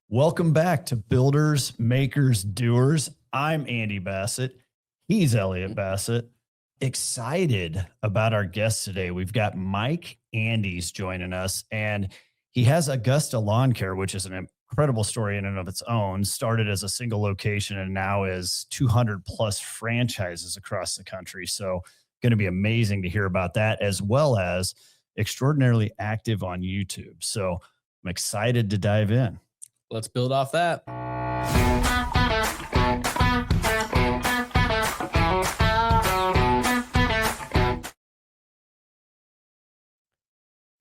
Welcome back to Builders, Makers, Doers. I'm Andy Bassett. He's Elliot Bassett. Excited about our guest today. We've got Mike Andes joining us, and he has Augusta Lawn Care, which is an incredible story in and of its own. Started as a single location and now is 200 plus franchises across the country. So going to be amazing to hear about that, as well as extraordinarily active on YouTube. So I'm excited to dive in. Let's build off that.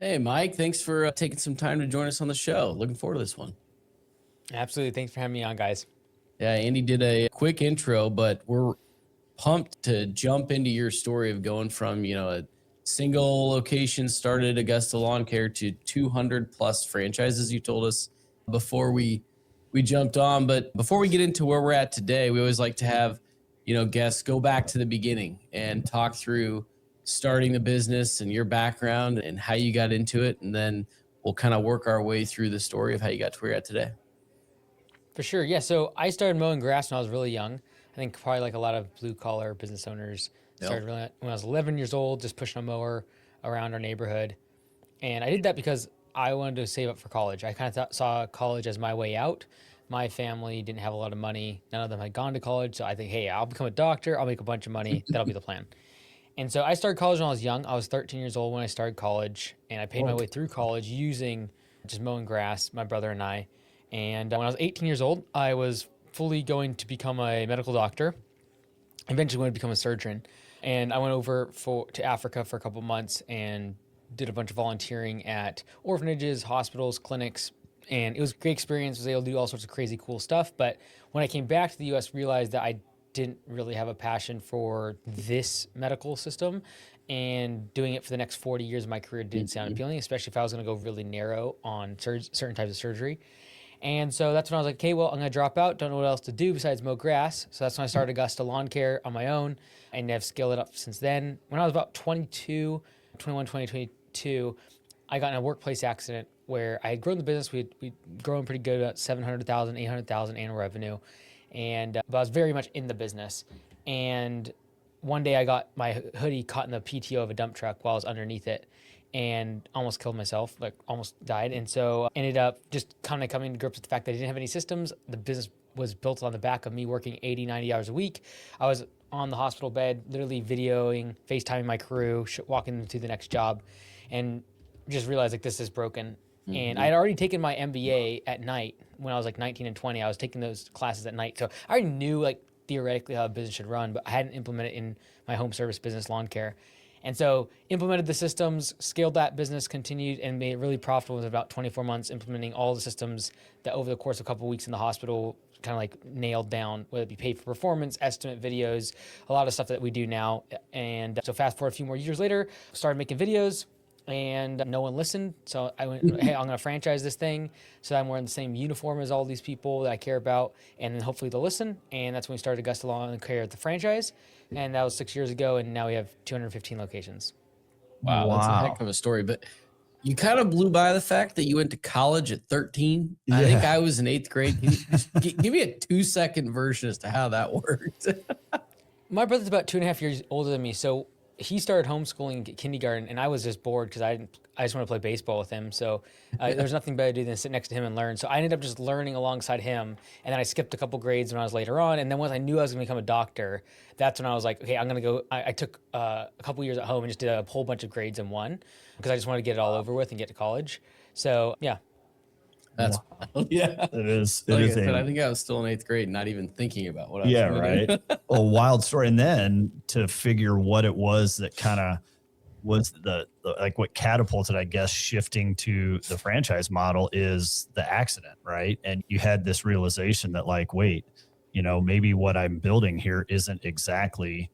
Hey, Mike, thanks for taking some time to join us on the show. Looking forward to this one. Absolutely. Thanks for having me on, guys. Yeah, Andy did a quick intro, but we're pumped to jump into your story of going from, a single location started Augusta Lawn Care to 200 plus franchises, you told us before we jumped on. But before we get into where we're at today, we always like to have, guests go back to the beginning and talk through starting the business and your background and how you got into it. And then we'll kind of work our way through the story of how you got to where you're at today. For sure. Yeah. So I started mowing grass when I was really young. I think probably like a lot of blue collar business owners started when I was 11 years old, just pushing a mower around our neighborhood. And I did that because I wanted to save up for college. I kind of saw college as my way out. My family didn't have a lot of money. None of them had gone to college. So I think, hey, I'll become a doctor. I'll make a bunch of money. That'll be the plan. And so I started college when I was young. I was 13 years old when I started college, and I paid my way through college using just mowing grass, my brother and I. And when I was 18 years old, I was fully going to become a medical doctor. Eventually going to become a surgeon. And I went over to Africa for a couple months and did a bunch of volunteering at orphanages, hospitals, clinics, and it was a great experience. I was able to do all sorts of crazy cool stuff. But when I came back to the U.S., realized that I didn't really have a passion for this medical system, and doing it for the next 40 years of my career didn't sound appealing, especially if I was going to go really narrow on certain types of surgery. And so that's when I was like, okay, well, I'm going to drop out. Don't know what else to do besides mow grass. So that's when I started Augusta Lawn Care on my own, and I've scaled it up since then. When I was about 22, I got in a workplace accident where I had grown the business. We'd grown pretty good, about 700,000, 800,000 annual revenue. But I was very much in the business. And one day I got my hoodie caught in the PTO of a dump truck while I was underneath it and almost killed myself, like almost died. And so ended up just kind of coming to grips with the fact that I didn't have any systems. The business was built on the back of me working 80, 90 hours a week. I was on the hospital bed, literally videoing, FaceTiming my crew, walking them to the next job, and just realized like this is broken. And I had already taken my MBA at night when I was like 19 and 20. I was taking those classes at night. So I already knew like theoretically how a business should run, but I hadn't implemented it in my home service business, lawn care. And so implemented the systems, scaled that business, continued, and made it really profitable in about 24 months, implementing all the systems that over the course of a couple of weeks in the hospital kind of like nailed down, whether it be paid for performance, estimate videos, a lot of stuff that we do now. And so fast forward a few more years later, started making videos, and no one listened. So I went, hey, I'm going to franchise this thing so I'm wearing the same uniform as all these people that I care about, and then hopefully they'll listen. And that's when we started Augusta Lawn Care at the franchise. And that was 6 years ago, and now we have 215 locations. Wow, that's a heck of a story. But you kind of blew by the fact that you went to college at 13. Yeah. I think I was in 8th grade. Give me a 2-second version as to how that worked. My brother's about 2.5 years older than me, so he started homeschooling kindergarten, and I was just bored because I just want to play baseball with him. So there's nothing better to do than sit next to him and learn. So I ended up just learning alongside him, and then I skipped a couple grades when I was later on. And then once I knew I was going to become a doctor, that's when I was like, okay, I'm going to go. I took a couple years at home and just did a whole bunch of grades in one because I just wanted to get it all over with and get to college. So yeah. That's yeah. It is. Like I said, I think I was still in 8th grade, not even thinking about what I was doing. Yeah, right. A wild story. And then to figure what it was that kind of was the like what catapulted, I guess, shifting to the franchise model is the accident, right? And you had this realization that like, wait, maybe what I'm building here isn't exactly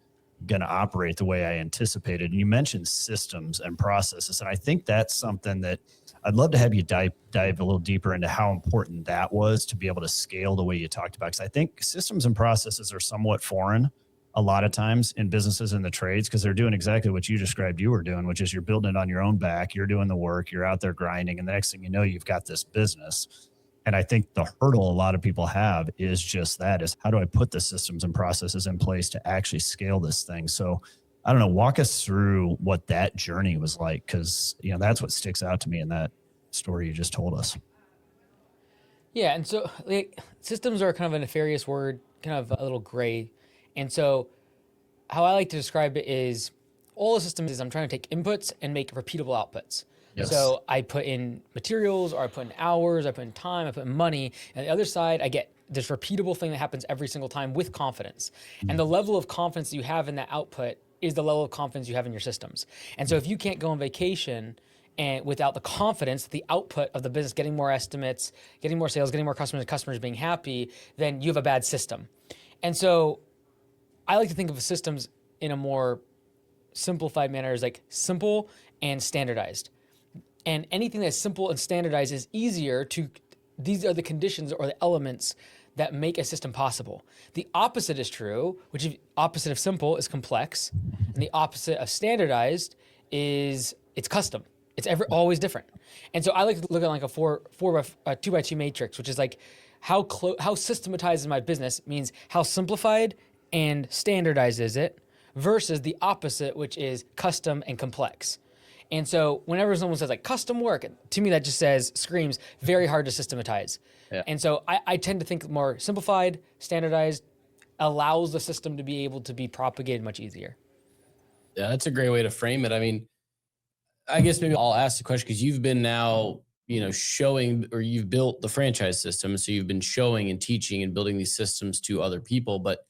going to operate the way I anticipated. And you mentioned systems and processes. And I think that's something that I'd love to have you dive a little deeper into how important that was to be able to scale the way you talked about. Because I think systems and processes are somewhat foreign a lot of times in businesses and the trades, because they're doing exactly what you described you were doing, which is you're building it on your own back. You're doing the work. You're out there grinding. And the next thing you know, you've got this business. And I think the hurdle a lot of people have is just that, is how do I put the systems and processes in place to actually scale this thing? So I don't know, walk us through what that journey was like. Cause you know, that's what sticks out to me in that story you just told us. Yeah, and so like systems are kind of a nefarious word, kind of a little gray. And so how I like to describe it is all the systems is I'm trying to take inputs and make repeatable outputs. Yes. So I put in materials, or I put in hours, I put in time, I put in money. And the other side, I get this repeatable thing that happens every single time with confidence. And the level of confidence that you have in that output is the level of confidence you have in your systems. And so if you can't go on vacation and without the confidence, the output of the business, getting more estimates, getting more sales, getting more customers, customers being happy, then you have a bad system. And so I like to think of systems in a more simplified manner as like simple and standardized. And anything that's simple and standardized is easier to, these are the conditions or the elements that make a system possible. The opposite is true, which is opposite of simple is complex. And the opposite of standardized is it's custom. It's always different. And so I like to look at like a 2x2 matrix, which is like how systematized is my business means how simplified and standardized is it versus the opposite, which is custom and complex. And so whenever someone says like custom work, to me that just screams very hard to systematize. Yeah. And so I tend to think more simplified, standardized, allows the system to be able to be propagated much easier. Yeah, that's a great way to frame it. I mean, I guess maybe I'll ask the question because you've been now, showing, or you've built the franchise system. So you've been showing and teaching and building these systems to other people. But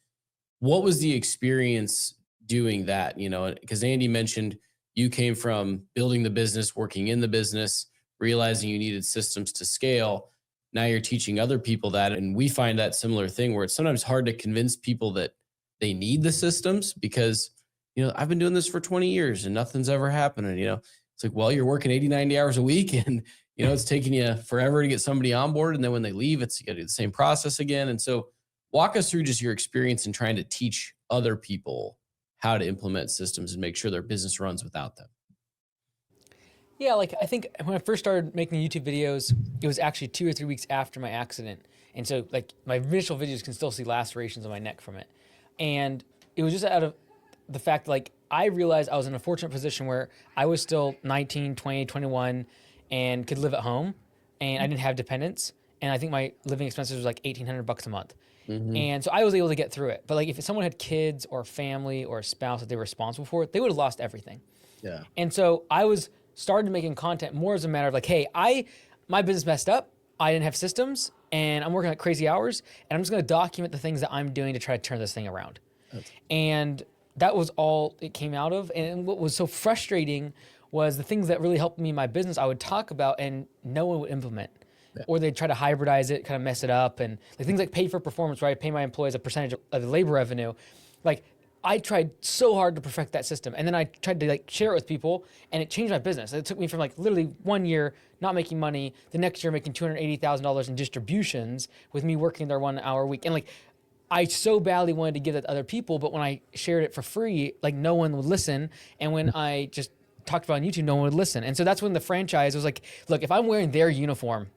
what was the experience doing that? Because Andy mentioned you came from building the business, working in the business, realizing you needed systems to scale. Now you're teaching other people that. And we find that similar thing where it's sometimes hard to convince people that they need the systems because, I've been doing this for 20 years and nothing's ever happened. And, it's like, well, you're working 80, 90 hours a week and, it's taking you forever to get somebody on board. And then when they leave, you got to do the same process again. And so walk us through just your experience in trying to teach other people how to implement systems and make sure their business runs without them. Yeah, like I think when I first started making YouTube videos, it was actually 2 or 3 weeks after my accident. And so like my initial videos can still see lacerations on my neck from it. And it was just out of the fact like I realized I was in a fortunate position where I was still 19, 20, 21 and could live at home and I didn't have dependents. And I think my living expenses was like $1,800 a month. Mm-hmm. And so I was able to get through it. But like if someone had kids or family or a spouse that they were responsible for, they would have lost everything. Yeah. And so I started making content more as a matter of like, hey, my business messed up. I didn't have systems and I'm working at crazy hours and I'm just going to document the things that I'm doing to try to turn this thing around. And that was all it came out of. And what was so frustrating was the things that really helped me in my business I would talk about and no one would implement. Yeah. Or they'd try to hybridize it, kind of mess it up. And like things like pay for performance, where I pay my employees a percentage of the labor revenue. Like I tried so hard to perfect that system. And then I tried to like share it with people and it changed my business. It took me from like literally 1 year not making money, the next year making $280,000 in distributions with me working their 1 hour a week. And like, I so badly wanted to give that to other people, but when I shared it for free, like no one would listen. And when I just talked about it on YouTube, no one would listen. And so that's when the franchise was like, look, if I'm wearing their uniform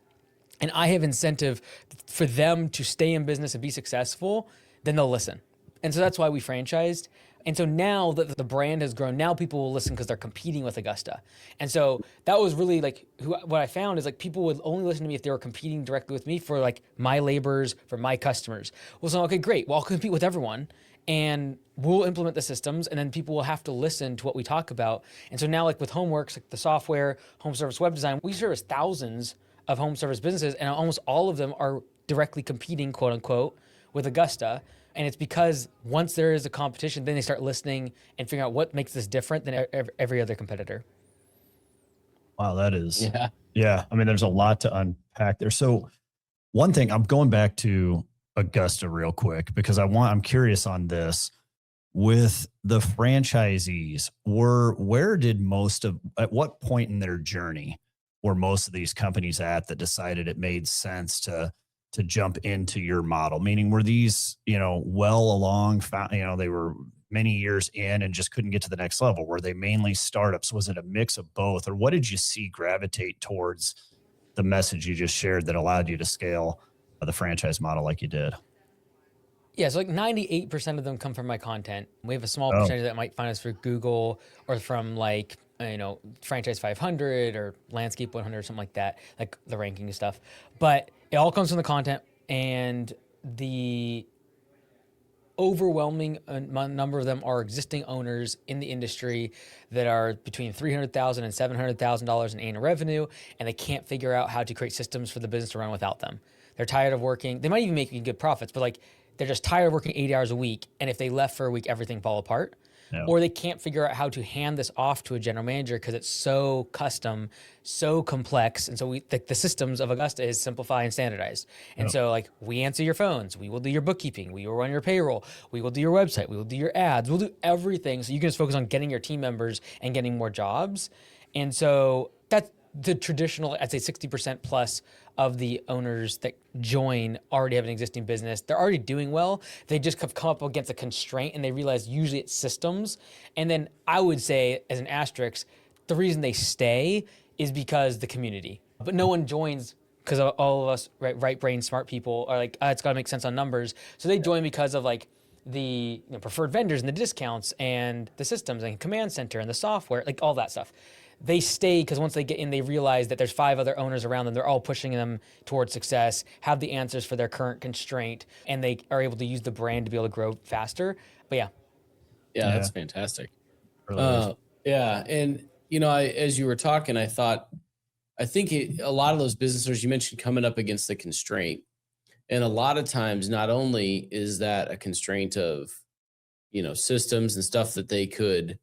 and I have incentive for them to stay in business and be successful, then they'll listen. And so that's why we franchised. And so now that the brand has grown, now people will listen because they're competing with Augusta. And so that was really like what I found is like people would only listen to me if they were competing directly with me for like my laborers, for my customers. Well, so okay, great. Well, I'll compete with everyone and we'll implement the systems and then people will have to listen to what we talk about. And so now like with Homeworks, like the software, home service web design, we service thousands of home service businesses and almost all of them are directly competing, quote unquote, with Augusta. And it's because once there is a competition, then they start listening and figuring out what makes this different than every other competitor. Wow, that is, yeah. I mean, there's a lot to unpack there. So one thing, I'm going back to Augusta real quick because I'm curious on this. With the franchisees, at what point in their journey were most of these companies at that decided it made sense to jump into your model? Meaning, were these, well along, they were many years in and just couldn't get to the next level? Were they mainly startups? Was it a mix of both? Or what did you see gravitate towards the message you just shared that allowed you to scale the franchise model like you did? Yeah, so like 98% of them come from my content. We have a small Oh, percentage that might find us through Google or from like, Franchise 500 or Landscape 100 or something like that, like the ranking and stuff. But it all comes from the content, and the overwhelming number of them are existing owners in the industry that are between $300,000 and $700,000 in annual revenue, and they can't figure out how to create systems for the business to run without them. They're tired of working. They might even make good profits, but like they're just tired of working 80 hours a week. And if they left for a week, everything fall apart. yeah. Or they can't figure out how to hand this off to a general manager because it's so custom, so complex. And so the systems of Augusta is simplify and standardized. And so like we answer your phones, we will do your bookkeeping, we will run your payroll, we will do your website, we will do your ads, we'll do everything. So you can just focus on getting your team members and getting more jobs. And so that's the traditional, I'd say 60% plus of the owners that join already have an existing business. They're already doing well. They just have come up against a constraint and they realize usually it's systems. And then I would say as an asterisk, the reason they stay is because the community. But no one joins because all of us right brain smart people are like, it's got to make sense on numbers. So they join because of like the preferred vendors and the discounts and the systems and command center and the software, like all that stuff. They stay because once they get in, they realize that there's 5 other owners around them. They're all pushing them towards success, have the answers for their current constraint, and they are able to use the brand to be able to grow faster. But Yeah, that's fantastic. Really Yeah. And, as you were talking, I think a lot of those business owners you mentioned coming up against the constraint. And a lot of times, not only is that a constraint of, systems and stuff that they could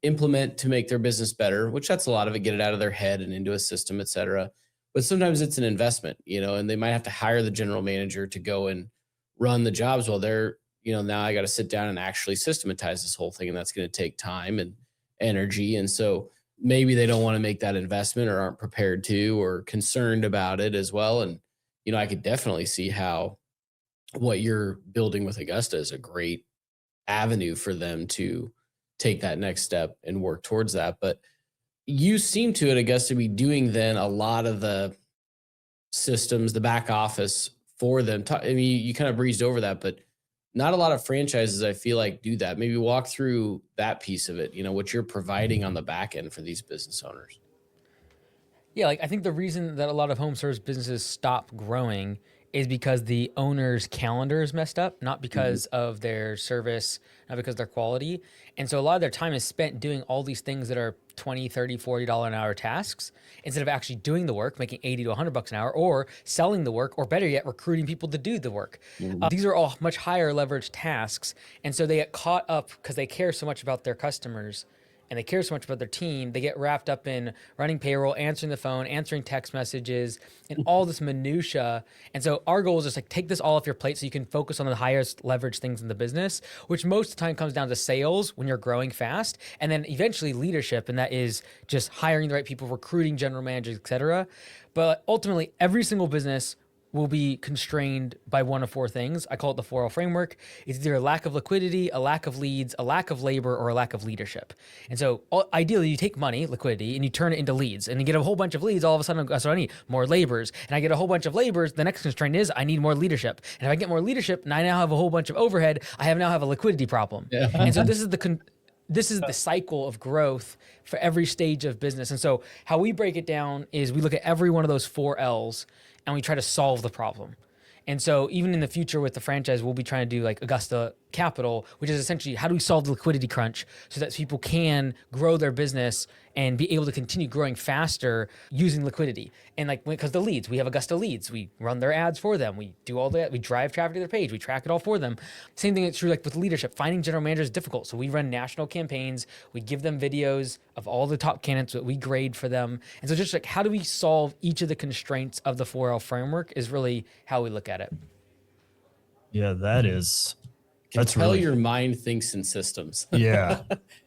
implement to make their business better, which that's a lot of it, get it out of their head and into a system, et cetera. But sometimes it's an investment, and they might have to hire the general manager to go and run the jobs while they're, now I got to sit down and actually systematize this whole thing. And that's going to take time and energy. And so maybe they don't want to make that investment or aren't prepared to, or concerned about it as well. And, I could definitely see how what you're building with Augusta is a great avenue for them to take that next step and work towards that. But you seem to at Augusta be doing then a lot of the systems, the back office for them. I mean, you kind of breezed over that, but not a lot of franchises, I feel like, do that. Maybe walk through that piece of it, what you're providing on the back end for these business owners. yeah, like I think the reason that a lot of home service businesses stop growing is because the owner's calendar is messed up, not because of their service, not because of their quality. And so a lot of their time is spent doing all these things that are $20, $30, $40 an hour tasks instead of actually doing the work, making 80 to $100 an hour, or selling the work, or better yet, recruiting people to do the work. These are all much higher leverage tasks. And so they get caught up because they care so much about their customers and they care so much about their team, they get wrapped up in running payroll, answering the phone, answering text messages, and all this minutia. And so our goal is just like take this all off your plate so you can focus on the highest leverage things in the business, which most of the time comes down to sales when you're growing fast, and then eventually leadership, and that is just hiring the right people, recruiting general managers, et cetera. But ultimately, every single business will be constrained by one of 4 things. I call it the 4L framework. It's either a lack of liquidity, a lack of leads, a lack of labor, or a lack of leadership. And so ideally you take money, liquidity, and you turn it into leads, and you get a whole bunch of leads. All of a sudden, so I need more laborers, and I get a whole bunch of laborers. The next constraint is I need more leadership. And if I get more leadership, and I now have a whole bunch of overhead, I now have a liquidity problem. Yeah. And so this is the cycle of growth for every stage of business. And so how we break it down is we look at every one of those 4 L's and we try to solve the problem. And so even in the future with the franchise, we'll be trying to do like Augusta Capital, which is essentially how do we solve the liquidity crunch so that people can grow their business and be able to continue growing faster using liquidity. And like, because the leads, we have Augusta leads, we run their ads for them. We do all that. We drive traffic to their page. We track it all for them. Same thing is true like with leadership. Finding general managers is difficult. So we run national campaigns. We give them videos of all the top candidates that we grade for them. And so just like, how do we solve each of the constraints of the 4L framework is really how we look at it. Yeah, that's really, your mind thinks in systems. Yeah.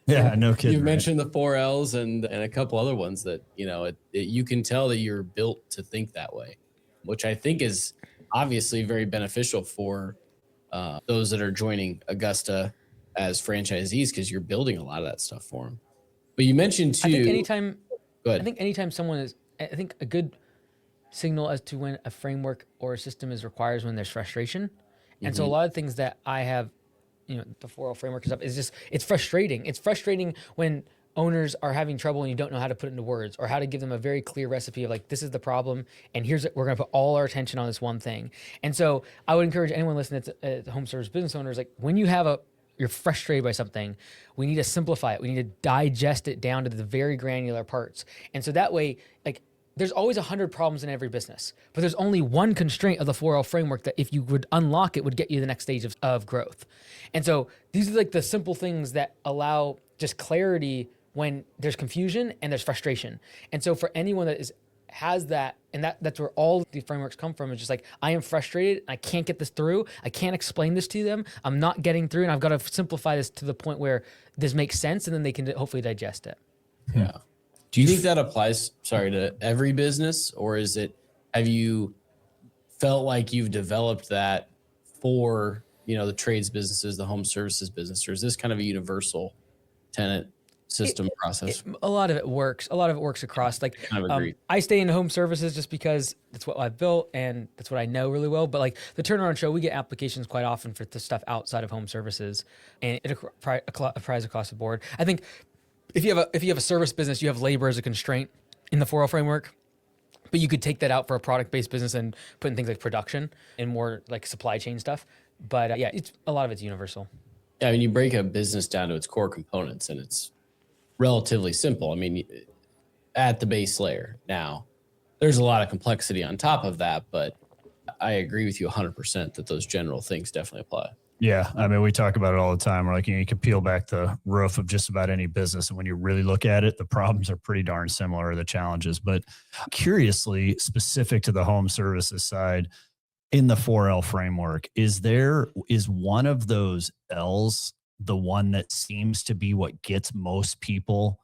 Yeah, no kidding. You've mentioned the 4 L's and a couple other ones that, you can tell that you're built to think that way, which I think is obviously very beneficial for those that are joining Augusta as franchisees, because you're building a lot of that stuff for them. But you mentioned too. I think anytime someone is, I think a good signal as to when a framework or a system is required when there's frustration. And so a lot of things that I have, the 4L framework and stuff is just, it's frustrating. It's frustrating when owners are having trouble and you don't know how to put it into words or how to give them a very clear recipe of like, this is the problem. And we're going to put all our attention on this one thing. And so I would encourage anyone listening to home service business owners, like when you're frustrated by something, we need to simplify it. We need to digest it down to the very granular parts. And so that way, like, there's always 100 problems in every business, but there's only one constraint of the 4L framework that if you would unlock it would get you the next stage of growth. And so these are like the simple things that allow just clarity when there's confusion and there's frustration. And so for anyone that has that, and that's where all the frameworks come from, is just like, I am frustrated, I can't get this through, I can't explain this to them, I'm not getting through, and I've got to simplify this to the point where this makes sense, and then they can hopefully digest it. Yeah. Do you think that applies, to every business, or have you felt like you've developed that for, the trades businesses, the home services business, or is this kind of a universal tenant system process? A lot of it works. A lot of it works across. Like, kind of agree. I stay in home services just because that's what I've built and that's what I know really well. But like the turnaround show, we get applications quite often for the stuff outside of home services, and it applies across the board. I think if you have a service business, you have labor as a constraint in the 4L framework, but you could take that out for a product-based business and put in things like production and more like supply chain stuff. But it's a lot of it's universal. Yeah, I mean, you break a business down to its core components, and it's relatively simple. I mean, at the base layer. Now, there's a lot of complexity on top of that, but I agree with you 100% that those general things definitely apply. Yeah. I mean, we talk about it all the time. We're like, you can peel back the roof of just about any business, and when you really look at it, the problems are pretty darn similar, the challenges. But curiously, specific to the home services side, in the 4L framework, is one of those L's the one that seems to be what gets most people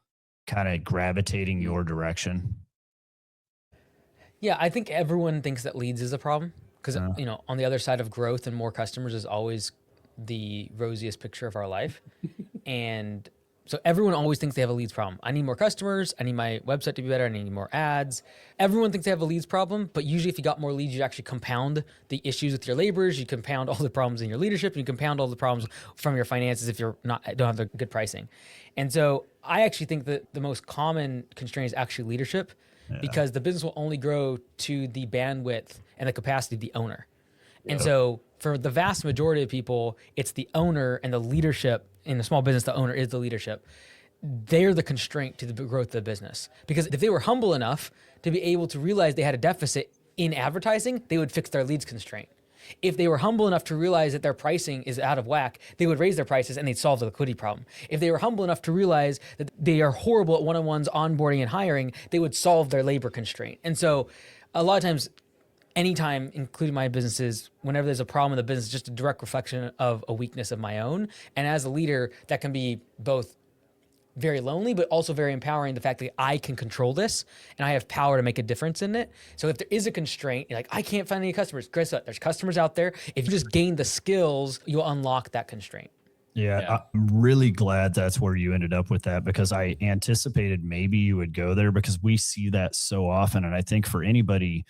kind of gravitating your direction? Yeah, I think everyone thinks that leads is a problem because, on the other side of growth and more customers is always the rosiest picture of our life. And so everyone always thinks they have a leads problem. I need more customers. I need my website to be better. I need more ads. Everyone thinks they have a leads problem, but usually if you got more leads, you actually compound the issues with your laborers. You compound all the problems in your leadership, and you compound all the problems from your finances if don't have the good pricing. And so I actually think that the most common constraint is actually leadership, because the business will only grow to the bandwidth and the capacity of the owner. And so for the vast majority of people, it's the owner and the leadership. In a small business, the owner is the leadership. They're the constraint to the growth of the business. Because if they were humble enough to be able to realize they had a deficit in advertising, they would fix their leads constraint. If they were humble enough to realize that their pricing is out of whack, they would raise their prices and they'd solve the liquidity problem. If they were humble enough to realize that they are horrible at one-on-ones, onboarding and hiring, they would solve their labor constraint. And so a lot of times, anytime, including my businesses, whenever there's a problem in the business, just a direct reflection of a weakness of my own. And as a leader, that can be both very lonely, but also very empowering, the fact that I can control this and I have power to make a difference in it. So if there is a constraint, you're like, I can't find any customers. Guess what? There's customers out there. If you just gain the skills, you'll unlock that constraint. Yeah, I'm really glad that's where you ended up with that, because I anticipated maybe you would go there, because we see that so often. And I think for anybody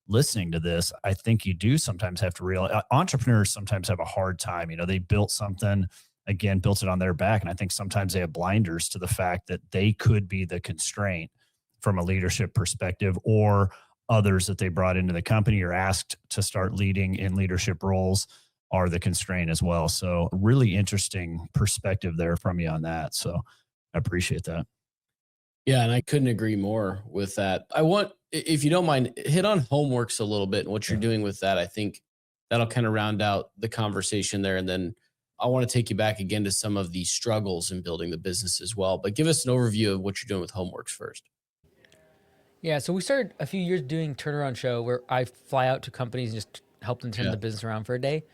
listening to this, I think you do sometimes have to realize entrepreneurs sometimes have a hard time. They built something, again, built it on their back. And I think sometimes they have blinders to the fact that they could be the constraint from a leadership perspective, or others that they brought into the company or asked to start leading in leadership roles are the constraint as well. So really interesting perspective there from you on that. So I appreciate that. Yeah, and I couldn't agree more with that. I want, if you don't mind, hit on Homeworks a little bit and what you're doing with that. I think that'll kind of round out the conversation there. And then I want to take you back again to some of the struggles in building the business as well. But give us an overview of what you're doing with Homeworks first. Yeah, so we started a few years doing turnaround show where I fly out to companies and just help them turn the business around for a day.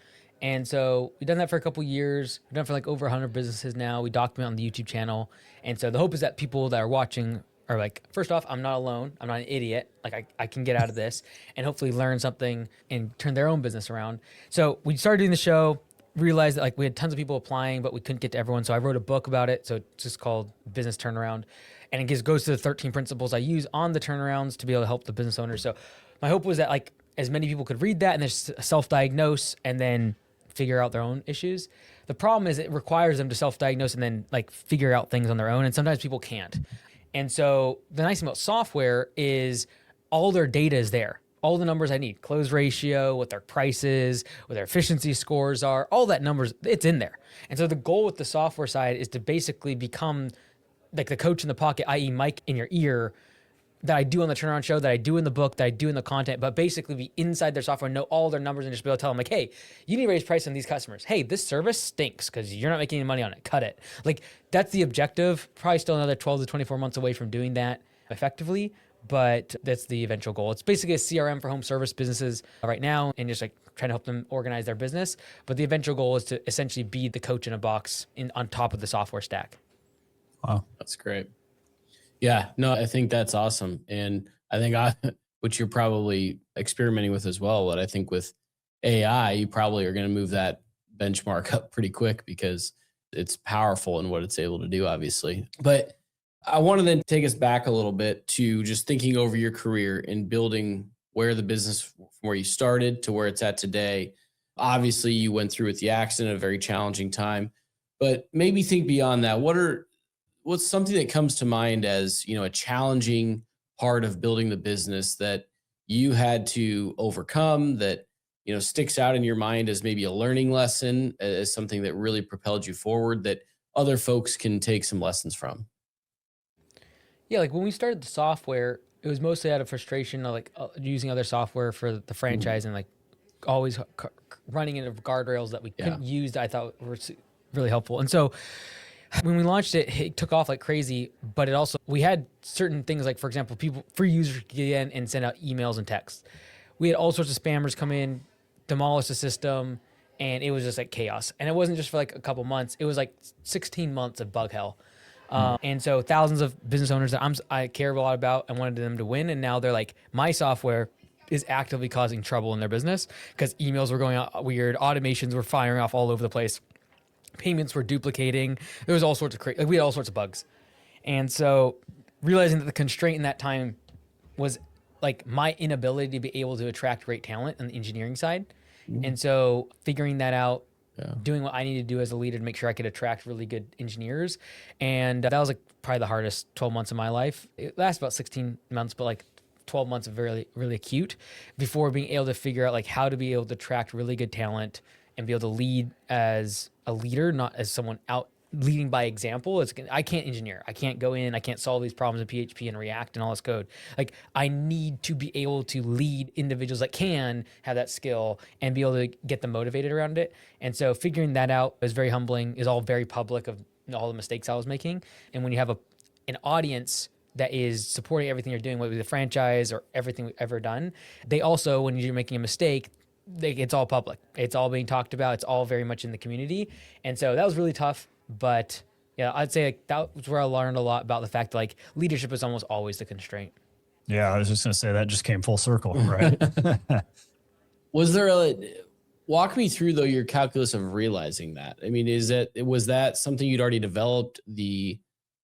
And so we've done that for a couple of years. We've done it for like over 100 businesses now. We document on the YouTube channel. And so the hope is that people that are watching are like, first off, I'm not alone. I'm not an idiot. Like I can get out of this and hopefully learn something and turn their own business around. So we started doing the show, realized that like we had tons of people applying, but we couldn't get to everyone. So I wrote a book about it. So it's just called Business Turnaround. And it goes to the 13 principles I use on the turnarounds to be able to help the business owners. So my hope was that like as many people could read that and then self-diagnose and then figure out their own issues. The problem is it requires them to self-diagnose and then like figure out things on their own. And sometimes people can't. And so the nice thing about software is all their data is there. All the numbers I need, close ratio, what their prices, what their efficiency scores are, all that numbers, it's in there. And so the goal with the software side is to basically become like the coach in the pocket, i.e. mic in your ear, that I do on the turnaround show, that I do in the book, that I do in the content, but basically be inside their software, know all their numbers and just be able to tell them like, hey, you need to raise price on these customers. Hey, this service stinks because you're not making any money on it. Cut it. Like that's the objective. Probably still another 12 to 24 months away from doing that effectively, but that's the eventual goal. It's basically a CRM for home service businesses right now and just like trying to help them organize their business. But the eventual goal is to essentially be the coach in a box on top of the software stack. Wow, that's great. Yeah, no, I think that's awesome. And I think which you're probably experimenting with as well, but I think with AI, you probably are going to move that benchmark up pretty quick because it's powerful in what it's able to do, obviously. But I want to then take us back a little bit to just thinking over your career and building where the business from where you started to where it's at today. Obviously, you went through with the accident, a very challenging time, but maybe think beyond that. What's something that comes to mind as, a challenging part of building the business that you had to overcome that, sticks out in your mind as maybe a learning lesson, as something that really propelled you forward that other folks can take some lessons from? Yeah, like when we started the software, it was mostly out of frustration of like using other software for the franchise and like always running into guardrails that we couldn't use that I thought were really helpful. And so when we launched it, it took off like crazy, but we had certain things like, for example, free users could get in and send out emails and texts. We had all sorts of spammers come in, demolish the system, and it was just like chaos. And it wasn't just for like a couple months. It was like 16 months of bug hell. And so thousands of business owners that I care a lot about, I wanted them to win. And now they're like, my software is actively causing trouble in their business because emails were going out weird. Automations were firing off all over the place. Payments were duplicating. There was all sorts of we had all sorts of bugs. And so realizing that the constraint in that time was like my inability to be able to attract great talent on the engineering side. And so figuring that out, doing what I needed to do as a leader to make sure I could attract really good engineers. And that was like probably the hardest 12 months of my life. It lasted about 16 months, but like 12 months of really, really acute before being able to figure out like how to be able to attract really good talent and be able to lead as a leader, not as someone out leading by example. I can't engineer. I can't go in. I can't solve these problems in PHP and React and all this code. Like I need to be able to lead individuals that can have that skill and be able to get them motivated around it. And so figuring that out is very humbling, is all very public of all the mistakes I was making. And when you have an audience that is supporting everything you're doing, whether it's the franchise or everything we've ever done, they also, when you're making a mistake, it's all public. It's all being talked about. It's all very much in the community. And so that was really tough. But yeah, I'd say like that was where I learned a lot about the fact that like leadership is almost always the constraint. Yeah, I was just going to say that just came full circle, right? Walk me through though your calculus of realizing that? I mean, was that something you'd already developed, the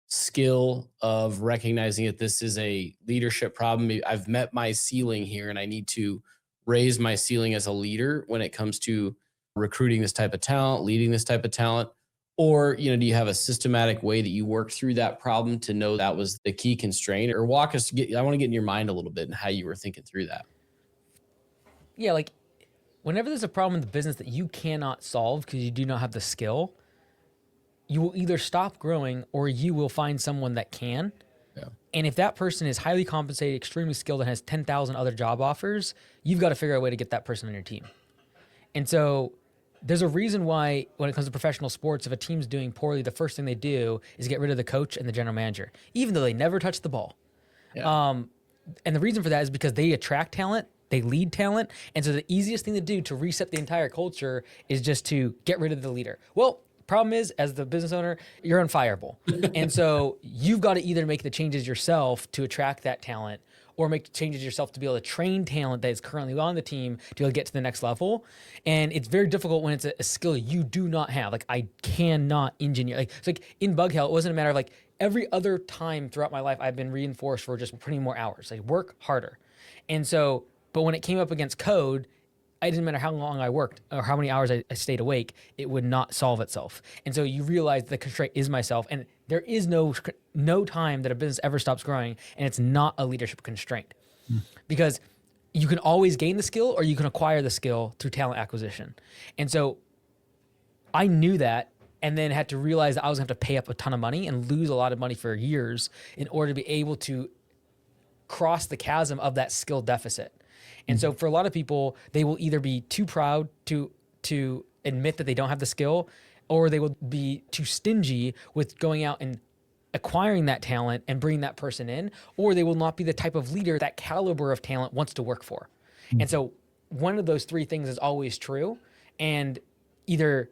skill of recognizing that this is a leadership problem? I've met my ceiling here and I need to raise my ceiling as a leader when it comes to recruiting this type of talent, leading this type of talent? Or, do you have a systematic way that you work through that problem to know that was the key constraint? Or I want to get in your mind a little bit and how you were thinking through that. Yeah, like whenever there's a problem in the business that you cannot solve because you do not have the skill, you will either stop growing or you will find someone that can. Yeah. And if that person is highly compensated, extremely skilled, and has 10,000 other job offers, you've got to figure out a way to get that person on your team. And so there's a reason why when it comes to professional sports, if a team's doing poorly, the first thing they do is get rid of the coach and the general manager, even though they never touch the ball. Yeah. And the reason for that is because they attract talent, they lead talent. And so the easiest thing to do to reset the entire culture is just to get rid of the leader. Well, problem is, as the business owner, you're unfireable. And so you've got to either make the changes yourself to attract that talent or make changes yourself to be able to train talent that is currently on the team to be able to get to the next level. And it's very difficult when it's a skill you do not have. Like I cannot engineer. Like it's like in bug hell, it wasn't a matter of like every other time throughout my life, I've been reinforced for just putting more hours, like work harder. And so But when it came up against code, it didn't matter how long I worked or how many hours I stayed awake, it would not solve itself. And so you realize the constraint is myself, and there is no time that a business ever stops growing, and it's not a leadership constraint. Because you can always gain the skill or you can acquire the skill through talent acquisition. And so I knew that, and then had to realize that I was going to have to pay up a ton of money and lose a lot of money for years in order to be able to cross the chasm of that skill deficit. And so for a lot of people, they will either be too proud to admit that they don't have the skill, or they will be too stingy with going out and acquiring that talent and bringing that person in, or they will not be the type of leader that caliber of talent wants to work for. And so one of those three things is always true. And either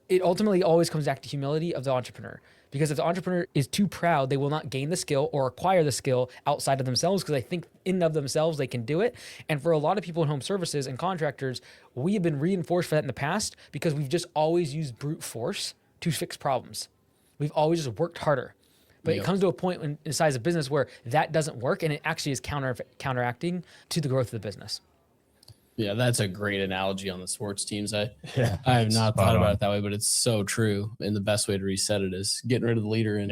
it ultimately always comes back to humility of the entrepreneur. Because if the entrepreneur is too proud, they will not gain the skill or acquire the skill outside of themselves, because they think in and of themselves they can do it. And for a lot of people in home services and contractors, we have been reinforced for that in the past because we've just always used brute force to fix problems. We've always just worked harder. But it comes to a point in the size of business where that doesn't work, and it actually is counteracting to the growth of the business. Yeah, that's a great analogy on the sports teams. I have not thought about it that way, but it's so true. And the best way to reset it is getting rid of the leader. And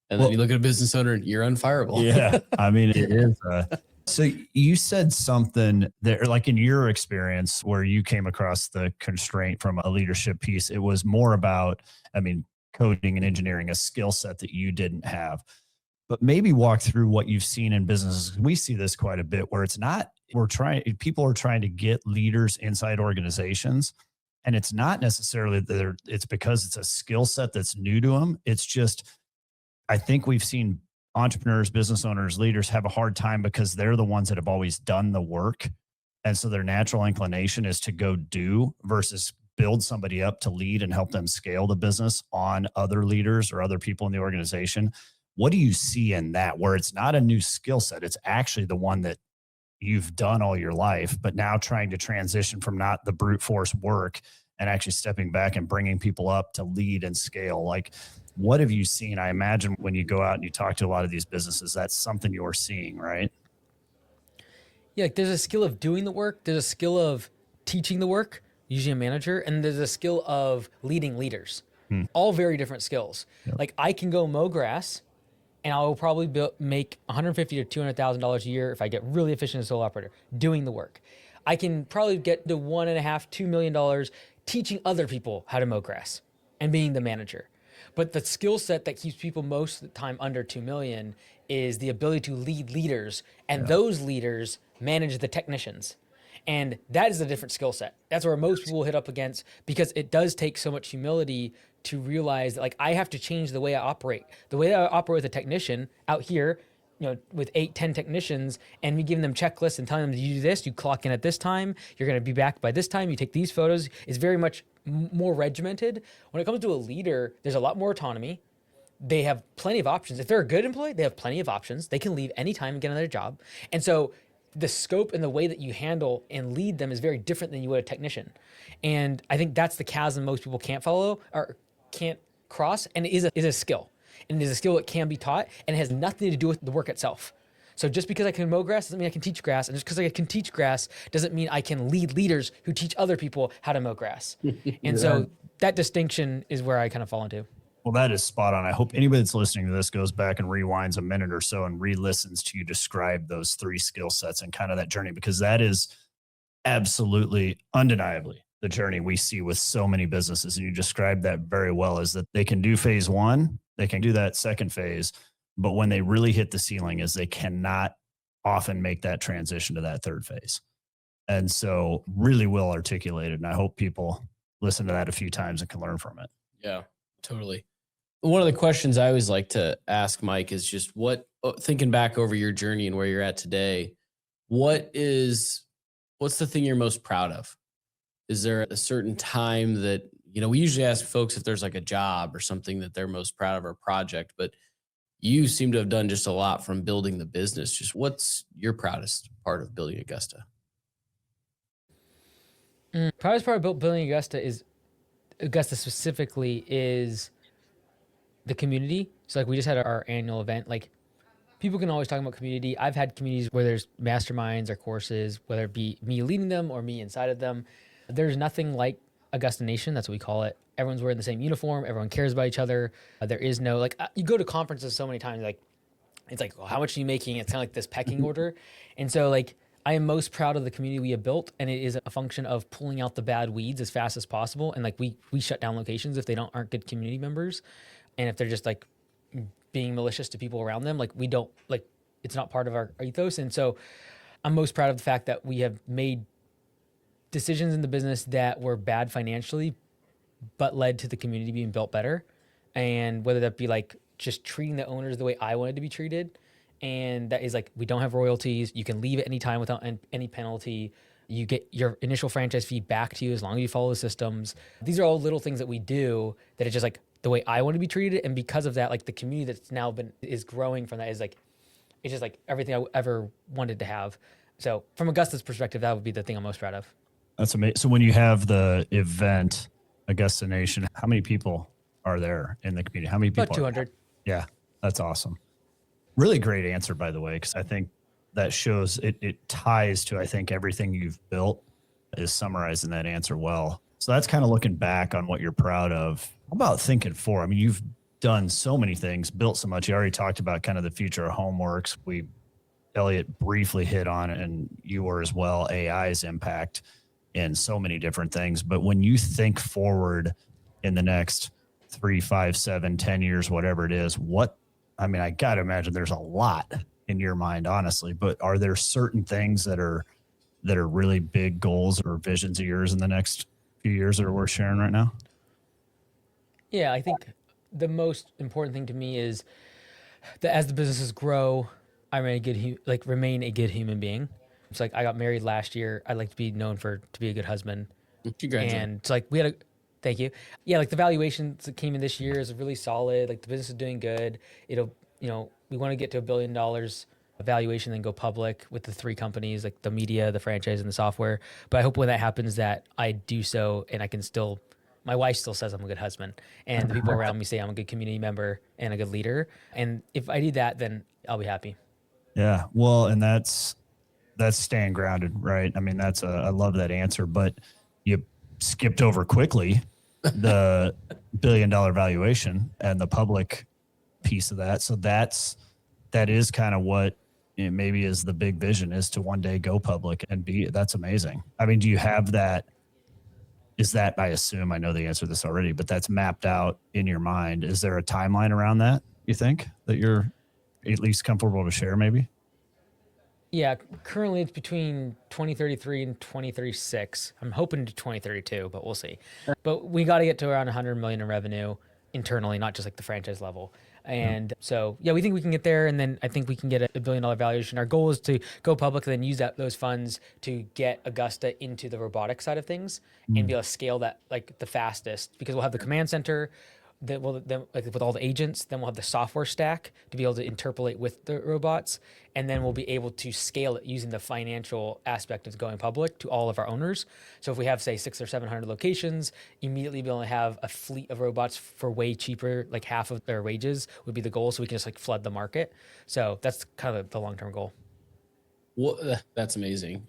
then you look at a business owner and you're unfireable. Yeah. I mean, it is. So you said something there, like in your experience where you came across the constraint from a leadership piece, it was more about, I mean, coding and engineering, a skill set that you didn't have. But maybe walk through what you've seen in businesses. We see this quite a bit where it's not, people are trying to get leaders inside organizations. And it's not necessarily that it's because it's a skill set that's new to them. It's just, I think we've seen entrepreneurs, business owners, leaders have a hard time because they're the ones that have always done the work. And so their natural inclination is to go do versus build somebody up to lead and help them scale the business on other leaders or other people in the organization. What do you see in that where it's not a new skill set? It's actually the one that you've done all your life, but now trying to transition from not the brute force work and actually stepping back and bringing people up to lead and scale. Like, what have you seen? I imagine when you go out and you talk to a lot of these businesses, that's something you're seeing, right? Yeah, like there's a skill of doing the work. There's a skill of teaching the work, usually a manager, and there's a skill of leading leaders. All very different skills. Yep. Like I can go mow grass, and I'll probably make $150,000 to $200,000 a year if I get really efficient as a solo operator doing the work. I can probably get to $1.5, $2 million teaching other people how to mow grass and being the manager. But the skill set that keeps people most of the time under 2 million is the ability to lead leaders, and those leaders manage the technicians. And that is a different skill set. That's where most people hit up against, because it does take so much humility to realize that, like, I have to change the way I operate. The way that I operate with a technician out here, you know, with 8, 10 technicians, and me giving them checklists and telling them, you do this, you clock in at this time, you're going to be back by this time, you take these photos, is very much more regimented. When it comes to a leader, there's a lot more autonomy. They have plenty of options. If they're a good employee, they have plenty of options. They can leave anytime and get another job. And so the scope and the way that you handle and lead them is very different than you would a technician. And I think that's the chasm most people can't follow or can't cross. And it is a skill. And it is a skill that can be taught, and it has nothing to do with the work itself. So just because I can mow grass doesn't mean I can teach grass. And just because I can teach grass doesn't mean I can lead leaders who teach other people how to mow grass. And so that distinction is where I kind of fall into. Well, that is spot on. I hope anybody that's listening to this goes back and rewinds a minute or so and re-listens to you describe those 3 skill sets and kind of that journey, because that is absolutely, undeniably the journey we see with so many businesses. And you described that very well, is that they can do phase 1, they can do that second phase, but when they really hit the ceiling is they cannot often make that transition to that third phase. And so really well articulated. And I hope people listen to that a few times and can learn from it. Yeah, totally. One of the questions I always like to ask Mike is just thinking back over your journey and where you're at today, what's the thing you're most proud of? Is there a certain time that, you know, we usually ask folks if there's like a job or something that they're most proud of, or a project, but you seem to have done just a lot from building the business. Just what's your proudest part of building Augusta? Proudest part of building Augusta specifically is the community. So like we just had our annual event. Like people can always talk about community. I've had communities where there's masterminds or courses, whether it be me leading them or me inside of them. There's nothing like Augusta Nation. That's what we call it. Everyone's wearing the same uniform. Everyone cares about each other. There is no, like, you go to conferences so many times, like, it's like, well, how much are you making? It's kind of like this pecking order. And so, like, I am most proud of the community we have built, and it is a function of pulling out the bad weeds as fast as possible. And like, we shut down locations if they aren't good community members, and if they're just like being malicious to people around them. Like, we don't, like, it's not part of our ethos. And so I'm most proud of the fact that we have made decisions in the business that were bad financially, but led to the community being built better. And whether that be like just treating the owners the way I wanted to be treated. And that is like, we don't have royalties. You can leave at any time without any penalty. You get your initial franchise fee back to you as long as you follow the systems. These are all little things that we do that it's just like the way I want to be treated. And because of that, like, the community that's now is growing from that is like, it's just like everything I ever wanted to have. So from Augusta's perspective, that would be the thing I'm most proud of. That's amazing. So when you have the event, Augusta Nation, how many people are there in the community? How many people? About 200. Yeah, that's awesome. Really great answer, by the way, because I think that shows it ties to, I think, everything you've built is summarized in that answer well. So that's kind of looking back on what you're proud of. How about thinking forward? I mean, you've done so many things, built so much. You already talked about kind of the future of homeworks. Elliot briefly hit on it, and you were as well, AI's impact in so many different things. But when you think forward in the next 3, 5, 7, 10 years, whatever it is, I got to imagine there's a lot in your mind, honestly, but are there certain things that are really big goals or visions of yours in the next few years that are worth sharing right now? Yeah, I think the most important thing to me is that as the businesses grow, I remain a good human being. It's like, I got married last year. I'd like to be known to be a good husband. Congratulations. And it's like, thank you. Yeah, like, the valuations that came in this year is really solid. Like, the business is doing good. It'll, we want to get to $1 billion valuation, then go public with the 3 companies, like the media, the franchise, and the software. But I hope when that happens that I do so, and I can still, my wife still says I'm a good husband, and the people around me say I'm a good community member and a good leader. And if I do that, then I'll be happy. Yeah. Well, and that's staying grounded, right? I mean, I love that answer, but you skipped over quickly the $1 billion valuation and the public piece of that. So that is kind of what maybe is the big vision, is to one day go public and that's amazing. I mean, do you have that? Is that, I assume I know the answer to this already, but that's mapped out in your mind. Is there a timeline around that, you think, that you're at least comfortable to share maybe? Yeah, currently it's between 2033 and 2036. I'm hoping to 2032, but we'll see. But we got to get to around 100 million in revenue internally, not just like the franchise level. And so, yeah, we think we can get there. And then I think we can get a $1 billion valuation. Our goal is to go public and then use those funds to get Augusta into the robotic side of things and be able to scale that like the fastest, because we'll have the command center that will then, like, with all the agents, then we'll have the software stack to be able to interpolate with the robots, and then we'll be able to scale it using the financial aspect of going public to all of our owners. So if we have, say, 600 or 700 locations, immediately be able to have a fleet of robots for way cheaper, like half of their wages would be the goal, so we can just like flood the market. So that's kind of the long-term goal. Well, that's amazing.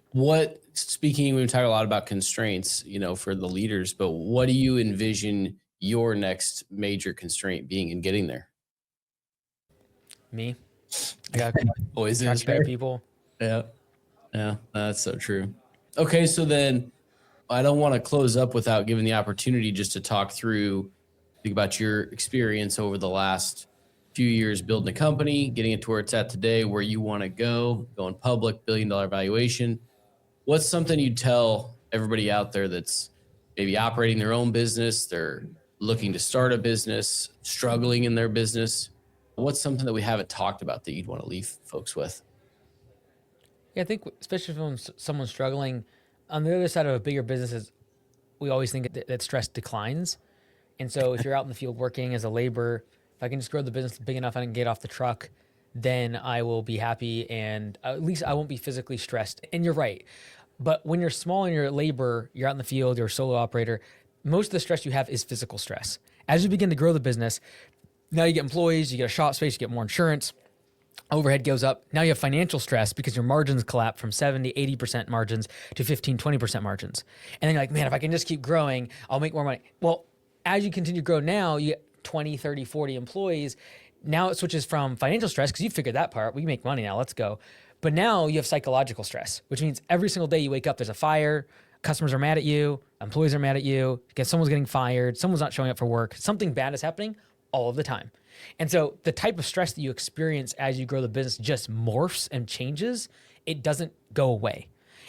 Speaking, we've talked a lot about constraints, for the leaders, but what do you envision your next major constraint being in getting there? Me. I got always inspire people. Yeah, that's so true. Okay, so then I don't want to close up without giving the opportunity just to think about your experience over the last few years building a company, getting it to where it's at today, where you want to go, going public, $1 billion valuation. What's something you'd tell everybody out there that's maybe operating their own business, they're looking to start a business, struggling in their business? What's something that we haven't talked about that you'd want to leave folks with? Yeah, I think especially when someone's struggling, on the other side of a bigger business is we always think that stress declines. And so if you're out in the field working as a laborer, if I can just grow the business big enough I can get off the truck, then I will be happy, and at least I won't be physically stressed. And you're right. But when you're small and you're a laborer, you're out in the field, you're a solo operator, most of the stress you have is physical stress. As you begin to grow the business, now you get employees, you get a shop space, you get more insurance. Overhead goes up. Now you have financial stress because your margins collapse from 70, 80% margins to 15, 20% margins. And then you're like, man, if I can just keep growing, I'll make more money. Well, as you continue to grow now, you get 20, 30, 40 employees. Now it switches from financial stress because you figured that part. We make money now. Let's go. But now you have psychological stress, which means every single day you wake up, there's a fire, customers are mad at you, employees are mad at you, because someone's getting fired, someone's not showing up for work, something bad is happening all of the time. And so the type of stress that you experience as you grow the business just morphs and changes. It doesn't go away.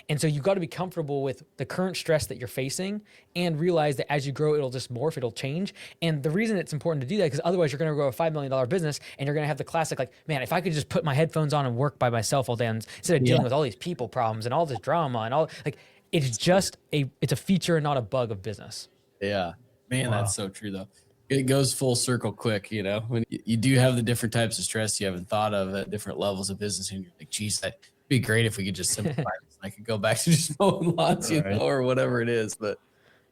And so you've got to be comfortable with the current stress that you're facing and realize that as you grow, it'll just morph, it'll change. And the reason it's important to do that, because otherwise you're going to grow a $5 million business and you're going to have the classic, like, man, if I could just put my headphones on and work by myself all day instead of dealing with all these people problems and all this drama and all, like, it's just it's a feature and not a bug of business. Yeah, man, that's so true though. It goes full circle quick, you know, when you do have the different types of stress you haven't thought of at different levels of business. And you're like, geez, that'd be great if we could just simplify this. I could go back to just mowing lawns, you know, or whatever it is. But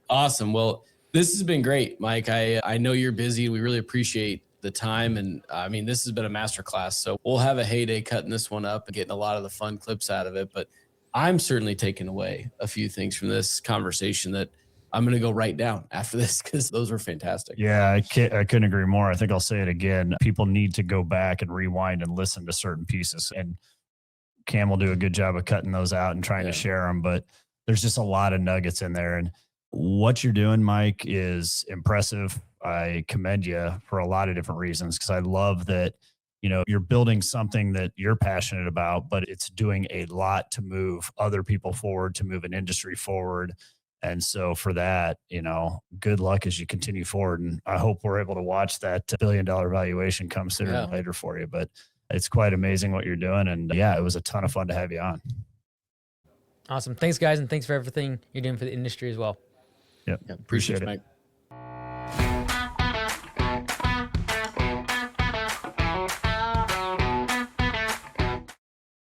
awesome. Well, this has been great, Mike. I know you're busy. We really appreciate the time. And I mean, this has been a masterclass. So we'll have a heyday cutting this one up and getting a lot of the fun clips out of it. But I'm certainly taking away a few things from this conversation that I'm going to go write down after this because those were fantastic. Yeah, I couldn't agree more. I think I'll say it again. People need to go back and rewind and listen to certain pieces. And Cam will do a good job of cutting those out and trying to share them. But there's just a lot of nuggets in there. And what you're doing, Mike, is impressive. I commend you for a lot of different reasons because I love that, you know, you're building something that you're passionate about, but it's doing a lot to move other people forward, to move an industry forward. And so for that, you know, good luck as you continue forward. And I hope we're able to watch that $1 billion valuation come sooner than later for you. But it's quite amazing what you're doing. And yeah, it was a ton of fun to have you on. Awesome. Thanks, guys. And thanks for everything you're doing for the industry as well. Yep. Appreciate it, Mike.